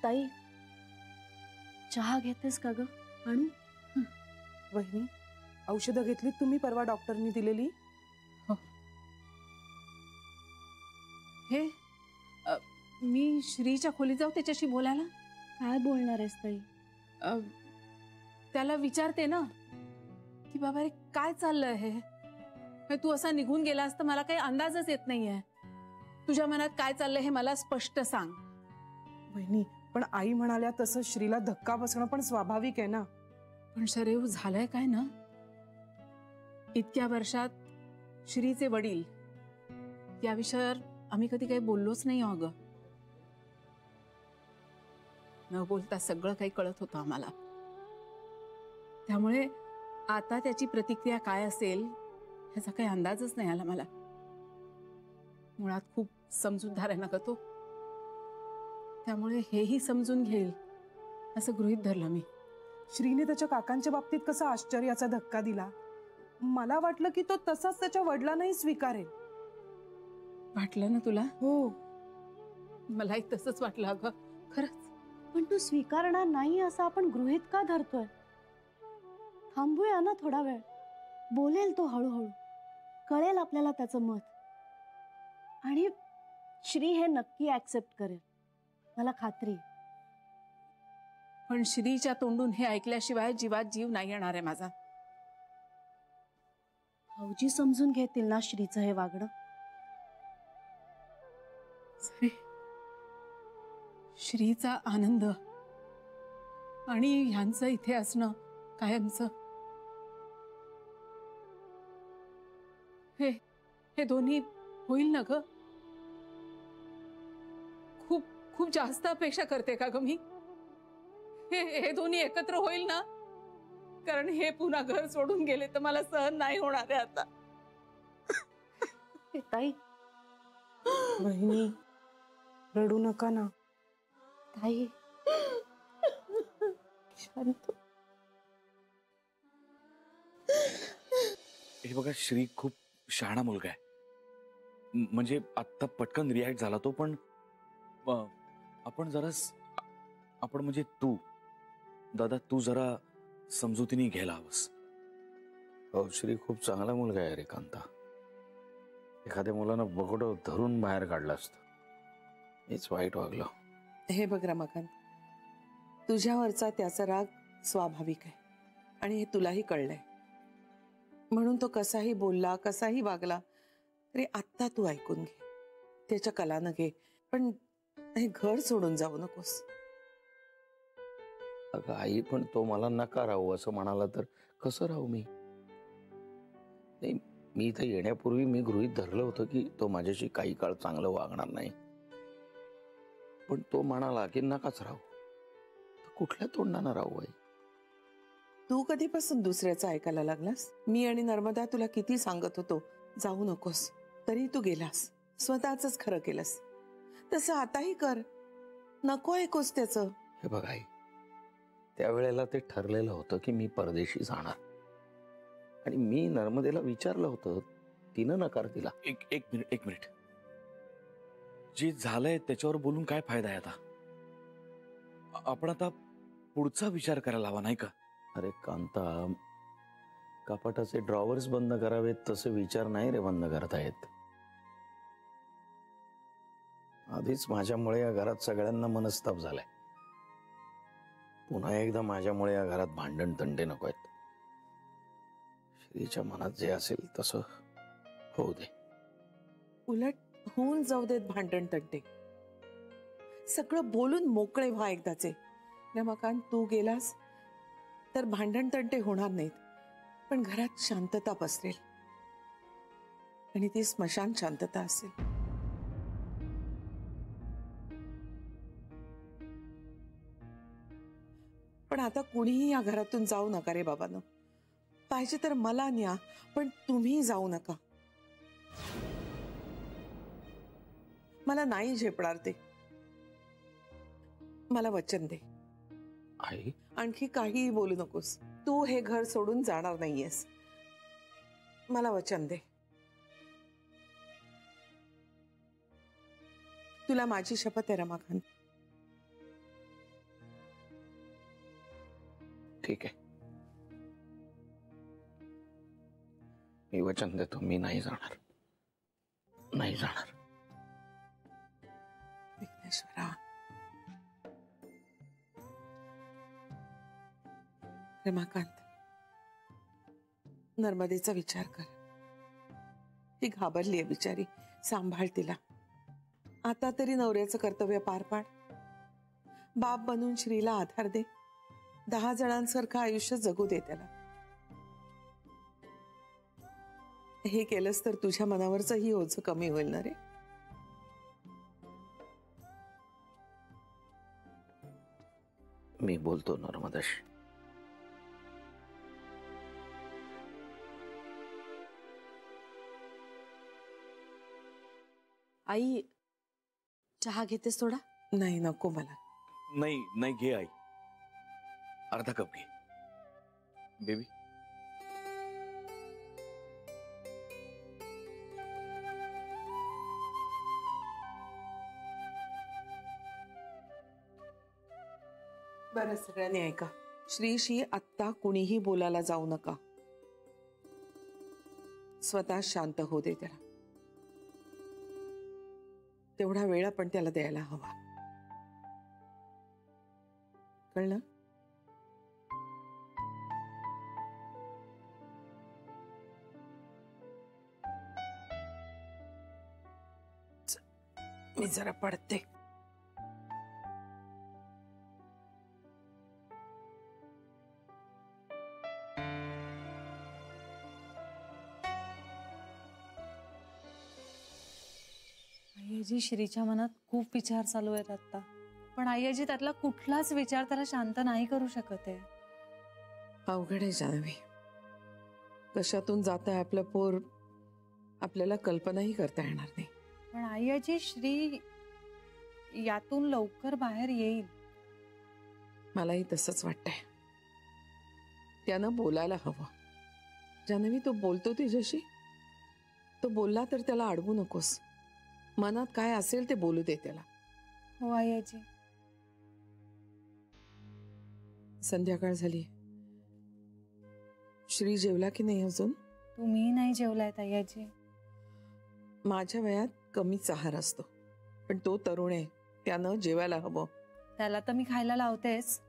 ताई, चहा घेतेस का ग? आणू? वहिनी, औषधं घेतलीत तुम्ही परवा डॉक्टरनी दिलेली? हो. हे मी श्रीच्या खोलीत जाऊ त्याच्याशी बोलायला? काय बोलणार आहेस ताई? त्याला विचारते ना की बाबा रे काय चाललंय हे, तू असा निघून गेलास तर मला काही अंदाजच येत नाहीये. तुझ्या मनात काय चाललंय हे मला स्पष्ट सांग. वहिनी, पण आई म्हणाल्या तसं श्रीला धक्का बसणं पण स्वाभाविक आहे ना. पण शरीर झालंय काय ना, इतक्या वर्षात श्रीचे वडील या विषयावर आम्ही कधी काही बोललोच नाही. अगं न बोलता सगळं काही कळत होतं आम्हाला. त्यामुळे आता त्याची प्रतिक्रिया काय असेल ह्याचा काही अंदाजच नाही आला मला. मुळात खूप समजूतदार आहे ना ग तो, त्यामुळे हेही समजून घेईल असं गृहीत धरलं मी. श्रीने त्याच्या काकांच्या बाबतीत कसा आश्चर्याचा धक्का दिला, मला वाटलं की तो तसाच त्याच्या वडिलांनाही स्वीकारेल. वाटलं ना तुला? हो, मलाही तसंच वाटलं अगं, खरंच. पण तू स्वीकारणार नाही असं आपण गृहीत का धरतोय? थांबूया ना थोडा वेळ. बोलेल तो हळूहळू, कळेल आपल्याला त्याचं मत. आणि श्री हे नक्की ऍक्सेप्ट करेल, मला खात्री. पण श्रीच्या तोंडून हे ऐकल्याशिवाय जीवात जीव नाही येणार आहे माझा. भाऊजी समजून घेतील ना श्रीचं हे वागणं? श्रीचा आनंद आणि ह्यांचं इथे असणं कायमचं, हे दोन्ही होईल ना ग? खूप खूप जास्त अपेक्षा करते का ग मी? हे दोन्ही एकत्र होईल ना? कारण हे पुन्हा घर सोडून गेले तर मला सहन नाही होणार आहे आता. ताई, वहिनी रडू नका ना. ताई शांत. हे बघा, श्री खूप शहाणा मुलगा आहे. म्हणजे आत्ता पटकन रिॲक्ट झाला तो, पण आपण म्हणजे तू दादा, तू जरा समजुतीने घ्यायला हवंस. हो, श्री खूप चांगला मुलगा आहे रे कांता. एखाद्या मुलानं बघडं धरून बाहेर काढलं असतं. हेच वाईट वागलं. हे बघ रमाकांत, तुझ्यावरचा त्याचा राग स्वाभाविक आहे आणि हे तुलाही कळलंय. म्हणून तो कसाही बोलला, कसाही वागला तरी आत्ता तू ऐकून घे, त्याच्या कलानं घे. पण हे घर सोडून जाऊ नकोस. अगं आई, पण तो मला नका राहू असं म्हणाला तर कसं राहू मी? नाही, मी इथं येण्यापूर्वी मी गृहीत धरलं होतं की तो माझ्याशी काही काळ चांगलं वागणार नाही. पण तो म्हणाला की नकाच राहू, तर कुठल्या तोंडानं राहू आई? तू कधीपासून दुसऱ्याचं ऐकायला लागलास? मी आणि नर्मदा तुला किती सांगत होतो जाऊ नकोस, तरी तू गेलास. स्वतःच खरं केलंस. तसं आताही कर, नको ऐकूस त्याचं. हे बघ आई, त्यावेळेला ते ठरलेलं होतं की मी परदेशी जाणार, आणि मी नर्मदेला विचारलं होतं, तिनं नकार दिला. एक मिनिट. जे झालंय त्याच्यावर बोलून काय फायदा आहे आता? आपण आता पुढचा विचार करायला हवा, नाही का? अरे कांता, कपाटाचे ड्रॉवर्स बंद करावेत तसे विचार नाही रे बंद करता येत. आधीच माझ्यामुळे या घरात सगळ्यांना मनस्ताप झालाय. पुन्हा एकदा माझ्यामुळे या घरात भांडण तंडे नको आहेत. श्रीच्या मनात जे असेल तसं होऊ दे. उलट होऊन जाऊ देत भांडण तंटे. सगळं बोलून मोकळे व्हा एकदाचे. रमाकांत, तू गेलास तर भांडण तंटे होणार नाहीत, पण घरात शांतता पसरेल, आणि ती स्मशान शांतता असेल. पण आता कुणीही या घरातून जाऊ नका रे बाबांनो. पाहिजे तर मला न्या, पण तुम्ही जाऊ नका. मला नाही झेपणार ते. मला वचन दे. आई, आणखी काहीही बोलू नकोस. तू हे घर सोडून जाणार नाहीयेस. मला वचन दे. तुला माझी शपथ आहे रमाकांत. ठीक आहे, मी वचन देतो, मी नाही जाणार, नाही जाणार. विघ्नेश्वरा, रमाकांत, नर्मदेचा विचार कर. ती घाबरली आहे बिचारी, सांभाळ तिला. आता तरी नवऱ्याचं कर्तव्य पार पाड. बाप बनून श्रीला आधार दे. 10 जणांसारखं आयुष्य जगू दे त्याला. हे केलंस तर तुझ्या मनावरचंही ओझं कमी होईल ना रे. मी बोलतो नर्मदाशी. आई, चहा घेतेस थोडा? नाही, नको मला. नाही नाही, घे आई, अर्धा कप घे बेबी. बरं, सगळ्यांनी ऐका. श्रीशी आत्ता कुणीही बोलायला जाऊ नका. स्वतः शांत होऊ दे त्याला. तेवढा वेळ आपण त्याला द्यायला हवा. कळलं? मी जरा पडते. आईजी, श्रीच्या मनात खूप विचार चालू आहेत आता, पण आईजी त्यातला कुठलाच विचार त्याला शांत नाही करू शकत आहे. अवघड आहे जानवी. कशातून जात आहे आपलं पोर आपल्याला कल्पनाही करता येणार नाही. पण आईजी, श्री यातून लवकर बाहेर येईल. मलाही तसंच वाटतंय. त्यानं बोलायला हवं. जानवी, तो बोलतो तिच्याशी, तो बोलला तर त्याला अडवू नकोस. मनात काय असेल ते बोलू दे त्याला. हो आईजी. संध्याकाळ झाली. श्री जेवला की नाही अजून? तुम्ही नाही जेवलायत आईजी. माझ्या वयात कमीच आहार असतो, पण तो तरुण आहे, त्यानं जेवायला हवं. त्याला तर मी खायला लावतेच,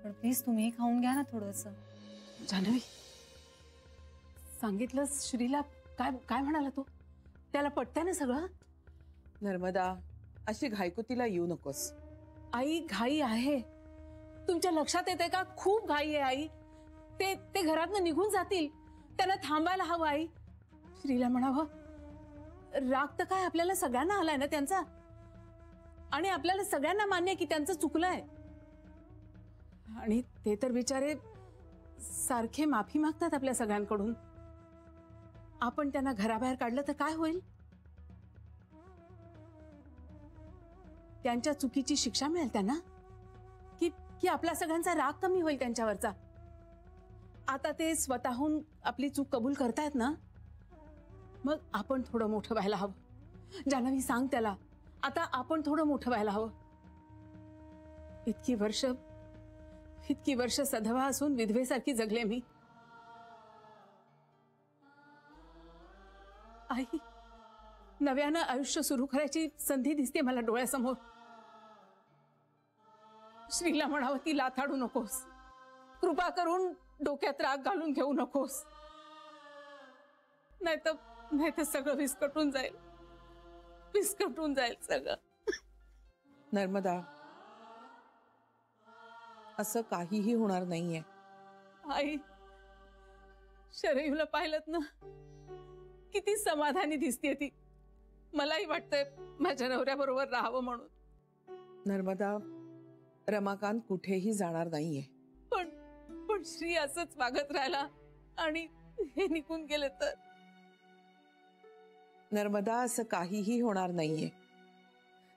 पण प्लीज तुम्ही खाऊन घ्या ना थोडस. जान्हवी, सांगितलं श्रीला? काय काय म्हणाला तो? त्याला पटतंय ना सगळं? नर्मदा, अशी घायकुतीला येऊ नकोस. आई, घाई आहे. तुमच्या लक्षात येते का? खूप घाई आहे आई. ते घरातनं निघून जातील. त्यांना थांबायला हवं आई. श्रीला म्हणावं, राग तर काय आपल्याला सगळ्यांना आलाय ना त्यांचा, आणि आपल्याला सगळ्यांना मान्य आहे की त्यांचं चुकलंय. आणि ते तर बिचारे सारखे माफी मागतात आपल्या सगळ्यांकडून. आपण त्यांना घराबाहेर काढलं तर काय होईल? त्यांच्या चुकीची शिक्षा मिळेल त्यांना, की आपला सगळ्यांचा राग कमी होईल त्यांच्यावरचा. आता ते स्वतःहून आपली चूक कबूल करतायत ना, मग आपण थोडं मोठं व्हायला हवं. जान्हवी, सांग त्याला, आता आपण थोडं मोठं व्हायला हवं. इतकी वर्ष सधवा असून विधवेसारखी जगले मी. आई, नव्यानं आयुष्य सुरू करायची संधी दिसते मला डोळ्यासमोर. श्रीला म्हणावं, ती लाथाडू नकोस. कृपा करून डोक्यात राग घालून घेऊ नकोस, नाहीतर सगळं विस्कटून जाईल सगळं. नर्मदा, असं काहीही होणार नाहीये. आई, शरयूला पाहिलत ना, किती समाधानी दिसतेय ती. मलाही वाटतंय माझ्या नवऱ्याबरोबर राहावं म्हणून. नर्मदा, रमाकांत कुठेही जाणार नाहीये. पण श्री असंच वागत राहिला आणि हे निघून गेले तर? नर्मदा, असं काहीही होणार नाहीये.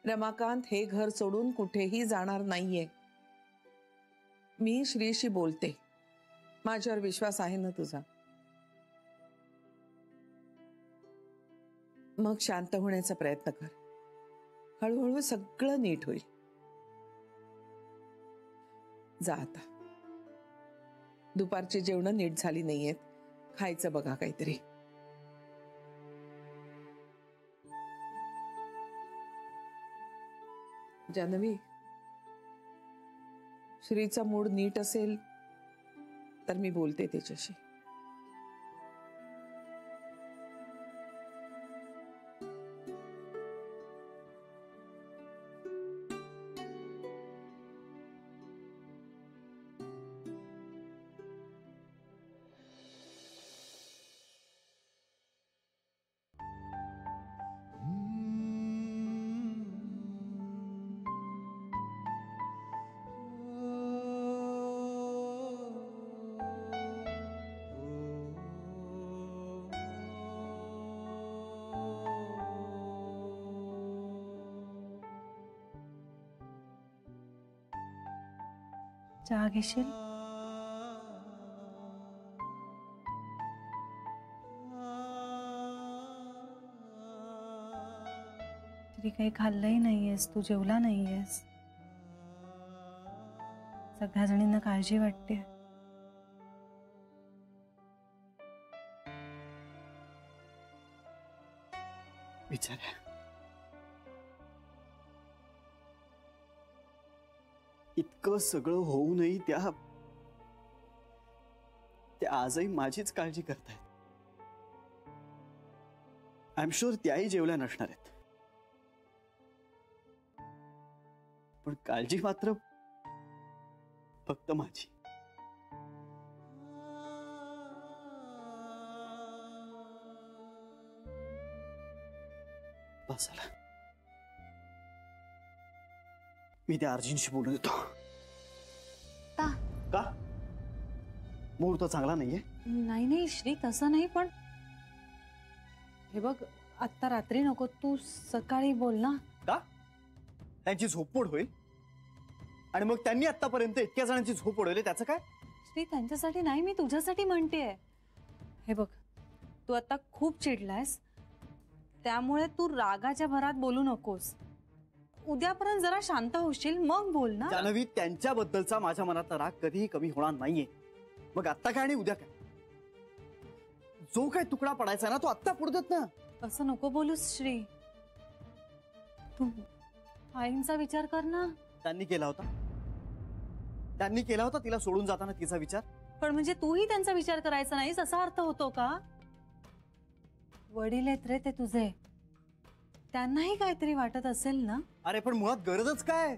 रमाकांत हे घर सोडून कुठेही जाणार नाहीये. मी श्रीशी बोलते. माझ्यावर विश्वास आहे ना तुझा? मग शांत होण्याचा प्रयत्न कर. हळूहळू सगळं नीट होईल. जा आता. दुपारची जेवण नीट झाली नाहीयेत. खायचं बघा काहीतरी. जानवी, श्रीचा मूड नीट असेल तर मी बोलते त्याच्याशी. चहा घेशील? तरी काही खाल्लंही नाहीयेस, तू जेवला नाहीयेस. सगळ्या जणींना काळजी वाटते. बिचाऱ्या, इतकं सगळं होऊनही त्या आजही माझीच काळजी करतायत. आय एम शुअर त्याही जेवल्या नसणार आहेत, पण काळजी मात्र फक्त माझी. बस झालं. मी त्या अर्जुनशी बोलून येतो. का मुहूर्त चांगला नाहीये? नाही नाही श्री, तसं नाही. पण हे बघ, आत्ता रात्री नको, तू सकाळी बोल ना. का? त्यांची झोपमोड होईल आणि मग त्यांनी आतापर्यंत इतक्या जणांची झोप उडवली, त्याचं काय? श्री, त्यांच्यासाठी नाही, मी तुझ्यासाठी म्हणतेय. हे बघ, तू आता खूप चिडलायस, त्यामुळे तू रागाच्या भरात बोलू नकोस. उद्यापर्यंत जरा शांत होशील मग बोल ना. जानवी, त्यांच्याबद्दलचा माझ्या मनातला राग कधीही कमी होणार नाहीये. मग आत्ता काय आणि उद्या काय? जो काय तुकडा पडायचा ना तो आत्ता पडत ना. असं नको बोलूस श्री. तू आईंचा विचार कर ना. त्यांनी केला होता तिला सोडून जाताना तिचा विचार. पण म्हणजे तूही त्यांचा विचार करायचा नाहीस असा अर्थ होतो का? वडील आहेत रे ते तुझे, त्यांनाही काहीतरी वाटत असेल ना. अरे पण मुळात गरजच काय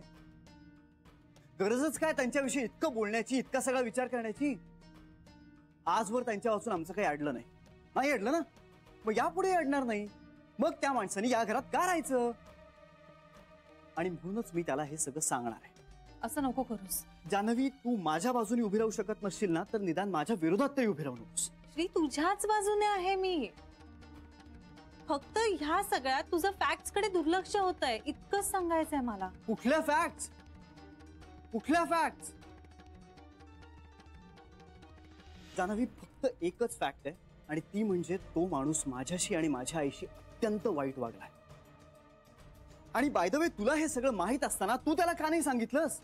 त्यांच्याविषयी इतकं बोलण्याची, इतका सगळा विचार करण्याची? आजवर त्यांच्या वाचून आमचं काही अडलं नाही अडलं ना, मग यापुढे अडणार नाही. मग त्या माणसाने या घरात का राहायचं? आणि म्हणूनच मी त्याला हे सगळं सांगणार आहे. असं नको करूस जानवी. तू माझ्या बाजूने उभी राहू शकत नसशील ना, तर निदान माझ्या विरोधात तरी उभी राहू नकोस. श्री, तुझ्याच बाजूने आहे मी. फक्त ह्या सगळ्यात तुझं फॅक्ट्स कडे दुर्लक्ष होतंय, इतकंच सांगायचंय मला. कुठल्या फॅक्ट्स? जानवी, फक्त एकच फॅक्ट आहे आणि ती म्हणजे तो माणूस माझ्याशी आणि माझ्या आईशी अत्यंत वाईट वागलाय. आणि बाय द वे, तुला हे सगळं माहित असताना तू त्याला का नाही सांगितलंस?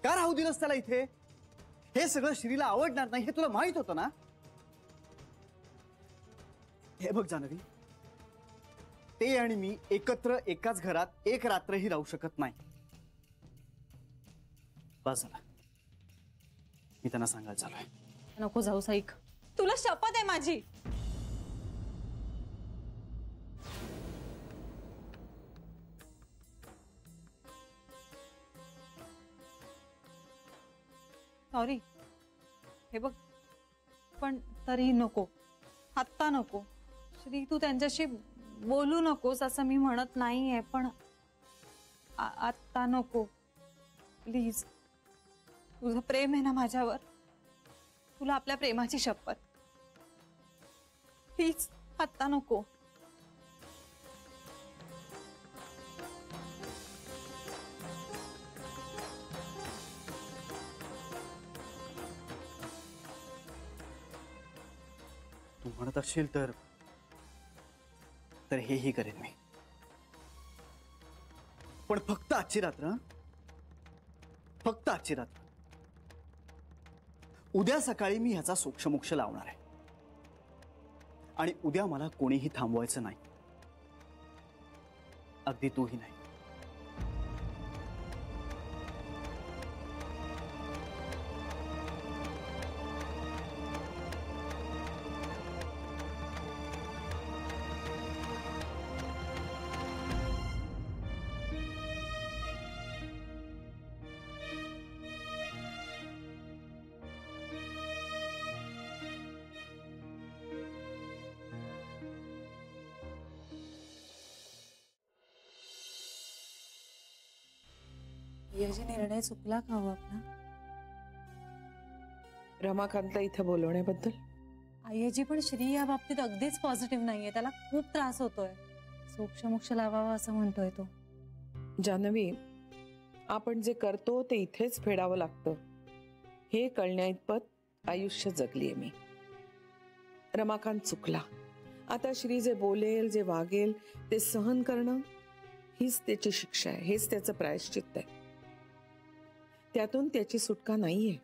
का राहू दिलंस त्याला इथे? हे सगळं श्रीला आवडणार नाही हे तुला माहित होतं ना. हे बघ जानवी, ते आणि मी एकत्र एकाच घरात एक रात्रही राहू शकत नाही. बस झाला, मी त्यांना सांगायला चालू आहे. नको जाऊस, ऐक, तुला शपथ आहे माझी. सॉरी. हे बघ, पण तरी नको, आत्ता नको. श्री, तू त्यांच्याशी बोलू नकोस असं मी म्हणत नाहीये, पण आत्ता नको प्लीज. तुझं प्रेम आहे ना माझ्यावर, तुला आपल्या प्रेमाची शपथ. प्लीज आत्ता नको. तू म्हणत असशील तर हेही करेन मी, पण फक्त आजची रात्र. उद्या सकाळी मी ह्याचा सोक्षमोक्ष लावणार आहे आणि उद्या मला कोणीही थांबवायचं नाही, अगदी तूही नाही. याची निर्णय चुकला का हो आपला? रमाकांतला इथं बोलवण्याबद्दल आय्याजी पण श्री या बाबतीत अगदीच पॉझिटिव्ह नाहीये. त्याला खूप त्रास होतोय. सोक्षमोक्ष लावावा असं म्हणतोय तो. जान्हवी, आपण जे करतो ते इथेच फेडावं लागतं हे कळण्याइतपत आयुष्य जगलीये मी. रमाकांत चुकला. आता श्री जे बोलेल, जे वागेल ते सहन करणं हीच त्याची शिक्षा आहे, हेच त्याचं प्रायश्चित्त आहे. त्यातून त्याची सुटका नाहीये.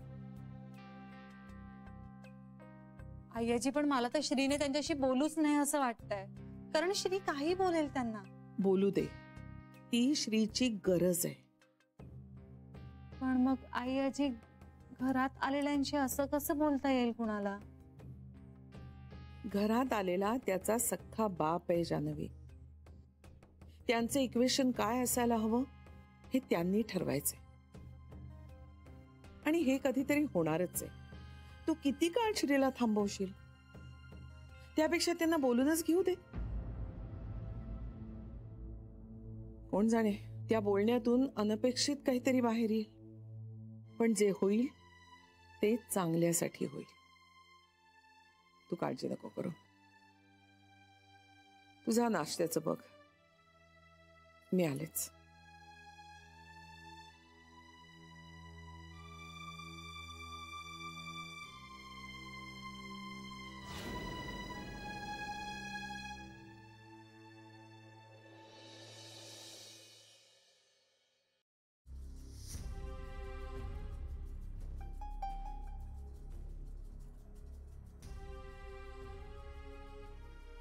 आय्याजी पण मला तर श्रीने त्यांच्याशी बोलूच नाही असं वाटतंय. कारण श्री काही बोलेल त्यांना. बोलू दे, ती श्रीची गरज आहे. पण मग आय्याजी घरात आलेल्यांशी असं कसं बोलता येईल कुणाला? घरात आलेला त्याचा सख्खा बाप आहे जान्हवी. त्यांचं इक्वेशन काय असायला हवं हे त्यांनी ठरवायचंय आणि हे कधीतरी होणारच आहे. तू किती काळ श्रीला थांबवशील? त्यापेक्षा त्यांना बोलूनच घेऊ दे. कोण जाणे, त्या बोलण्यातून अनपेक्षित काहीतरी बाहेर येईल. पण जे होईल ते चांगल्यासाठी होईल. तू काळजी नको करू. तुझा नाश्त्याचं बघ, मी आलेच.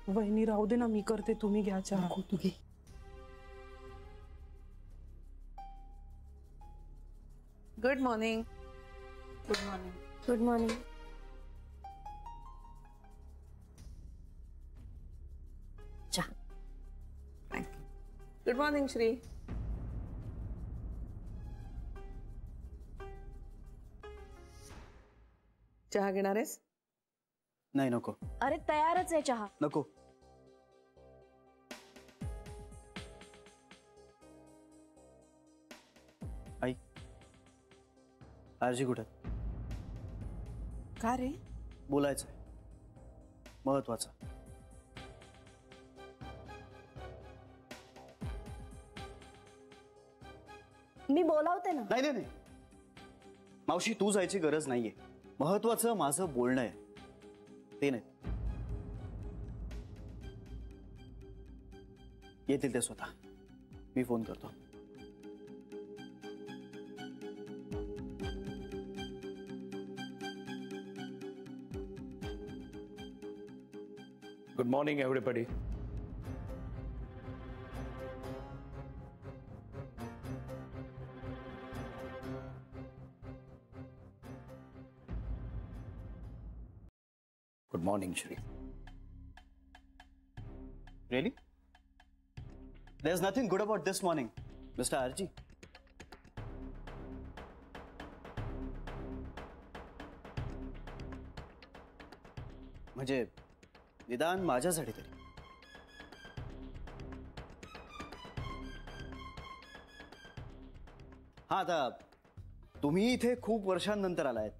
वहिनी राहू दे ना, मी करते, तुम्ही घ्या चहा. तू घे. Good morning. Good morning. Good morning. Good morning Shri. चहा घेणार आहेस? नाही, नको. अरे तयारच आहे चहा. नको. आई, आजी कुठे? का रे? बोलायचंय, महत्वाचं. मी बोलावते ना. नाही नाही नाही मावशी, तू जायची गरज नाहीये. महत्वाचं माझं बोलणं आहे, ते नाही. येतील ते स्वतः, मी फोन करतो. Good morning everybody. Good morning Shri. Really? There's nothing good about this morning, Mr. Arji. म्हणजे निदान माझ्यासाठी तरी. हा, आता तुम्ही इथे खूप वर्षांनंतर आलायत,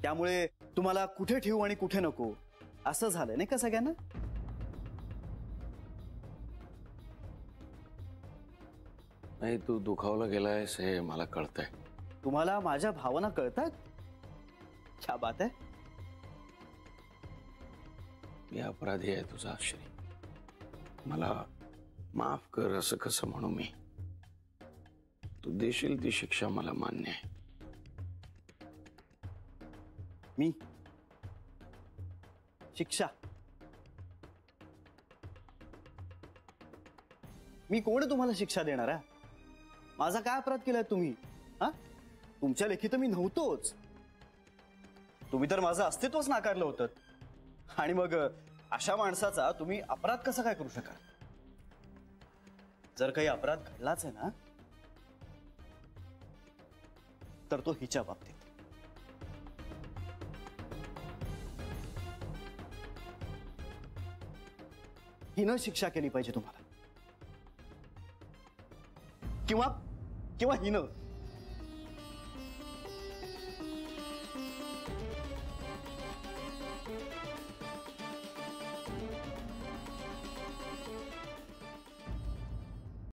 त्यामुळे तुम्हाला कुठे ठेवू आणि कुठे नको असं झालंय नाही का सगळ्यांना? नाही, तू दुखावला गेलायस हे मला कळतंय. तुम्हाला माझ्या भावना कळतात? क्या बात आहे. मी अपराधी आहे तुझा श्री. मला माफ कर असं कसं म्हणू मी. तू देशील ती शिक्षा मला मान्य आहे. मी शिक्षा मी कोण आहे तुम्हाला शिक्षा देणार आहे? माझा काय अपराध केलाय तुम्ही? हा, तुमच्या लेखी तर मी नव्हतोच. तुम्ही तर माझं अस्तित्वच नाकारलं होतं. आणि मग अशा माणसाचा तुम्ही अपराध कसा काय करू शकाल? जर काही अपराध घडलाच आहे ना, तर तो हिच्या बाबतीत. हिनं शिक्षा केली पाहिजे तुम्हाला, किंवा हिनं